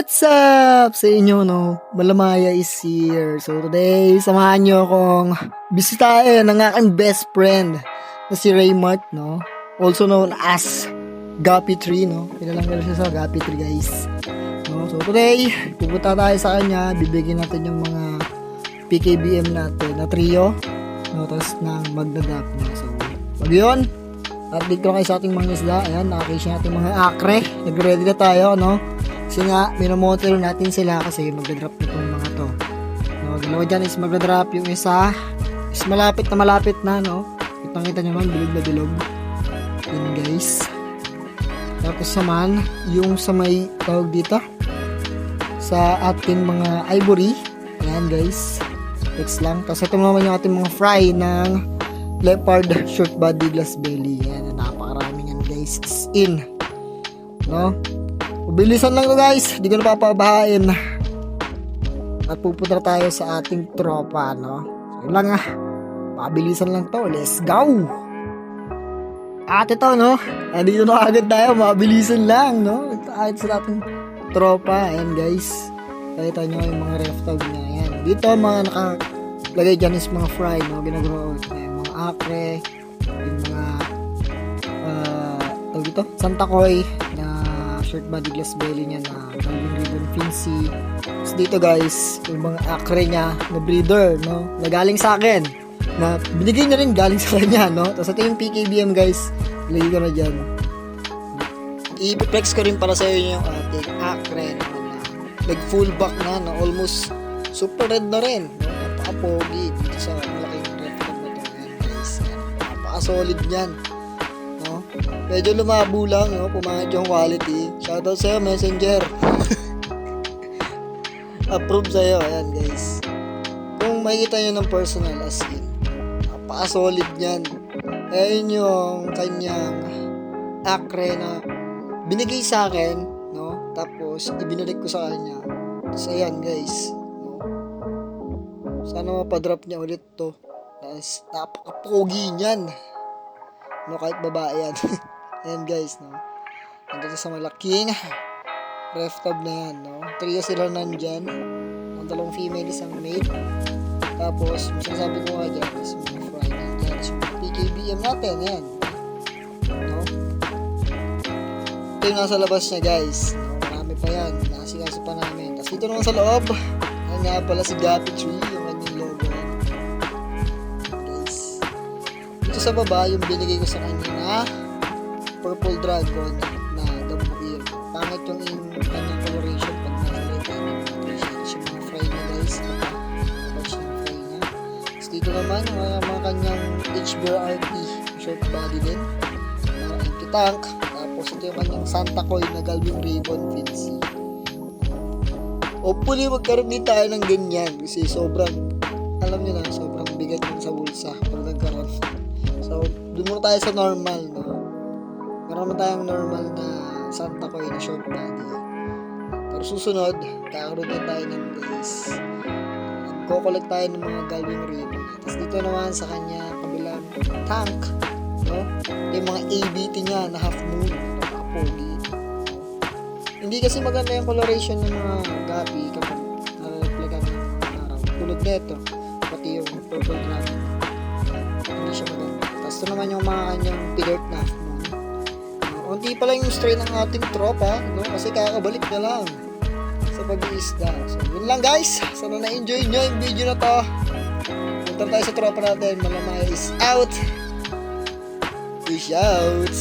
What's up sa inyo, no? Malamaya is here. So today, samahan nyo akong bisitahin ng aking best friend na si Raymart, no? Also known as Gapi3, no? Kilalang siya sa Gapi3, guys. No? So today, pupunta tayo sa kanya. Bibigyan natin yung mga PKBM natin na trio, no? Tapos nang magdadap na. So, pag yun, update ko kayo sa ating mga isda. Ayan, nakakisya natin mga akre. Nag-ready na tayo, no? Kasi nga, minomonitor natin sila kasi magdadrop itong mga to. No, dalawa dyan is magdadrop. Yung isa is malapit na, no? Kitang-kita nyo man, bilog na bilog. Yun, guys. Tapos naman, yung sa may tawag dito, sa ating mga ivory. Ayan, guys. Text lang. Tapos ito naman yung ating mga fry ng leopard short body glass belly. Ayan, napakarami yan, guys. It's in. No? Bilisan lang to, guys. Hindi ko na papabahain. At pupunta tayo sa ating tropa, no? So, yun lang pabilisan lang to. Let's go! At ito, no? Andito na agad tayo. Mabilisan lang, no? Kahit sa ating tropa. Ayan, guys. Nakita nyo yung mga ref tag niya. Ayan. Dito, mga nakalagay dyan is mga fry, no? Ginagawa ko. Yung mga akre. Yung mga tawag dito? Santa Coy na short body glass belly niya na Calvin Ribbon Fincy. So dito, guys, yung mga akre niya na breeder, no? Na galing sa akin. Na binigay niya rin galing sa kanya, no? Tapos ito yung PKBM, guys. Ilagay ko na dyan. I-flex ko rin para sa inyo yung ating akre na nag full back na almost super red na rin. No? Napaka-pogi dito sa malaking red tag na ito. Ayan, guys. Napaka-solid niyan. No? Medyo lumabo lang, no? Pumangit yung quality. Shoutout sa'yo, Messenger. Approve sa'yo. Ayan, guys. Kung makikita nyo ng personal as in, napaka-solid niyan. Ayan yung kanyang akre na binigay sa akin, no? Tapos, ibinalik ko sa kanya. So, ayan, guys. No? Sana mapadrop niya ulit to. Tapos, napaka-pogi niyan. No, kahit babae yan. Ayan, guys, no? Nandito sa malaking ref tab na yan, no? Trio sila nandyan. Ang dalawang female, isang male. Tapos, masasabi ko nga dyan, is mga fry nandyan. So, PKBM natin, yan. No? Ito yung nasa labas niya, guys. No? Marami pa yan. Nakasikaso pa namin. Tapos dito naman sa loob, ayan nga pala si Gapi3, yung kanyang logo. Guys. Dito sa baba, yung binigay ko sa kanya na purple dragon na double ear. Pangit yung kanyang coloration pag nasa leta. Yung mga fry niya, guys. Batch yung fry niya. Tapos dito naman, yung mga kanyang HBR RP short body din. Empty tank. Tapos ito yung kanyang Santa Coy na Calvin Ribbon Fincy. Hopefully magkaroon din tayo ng ganyan kasi sobrang, alam nyo na, sobrang bigat yun sa bulsa pag nagkaroon. So, dun muna tayo sa normal, no? Meron naman tayong normal na Santa Coy na short body. Pero susunod, kakaroon din tayo ng guys. Nagko-collect tayo ng mga Calvin Ribbon. Tapos dito naman sa kanya kabilang tank, no? Yung mga ABT niya na half moon, napaka-pogi. Hindi kasi maganda yung coloration ng mga gapi kapag nare-reflectan ng mga araw. Tulad nito, pati yung purple dragon. Hindi siya maganda. Tapos ito naman yung mga kanyang pilot na half moon. Unti pa lang yung strain ng ating tropa, no? Kasi kakabalik na lang sa pag-iisda. So, yun lang, guys. Sana na-enjoy nyo yung video na to. Punta tayo sa tropa natin. Malamaya is out. Peace out.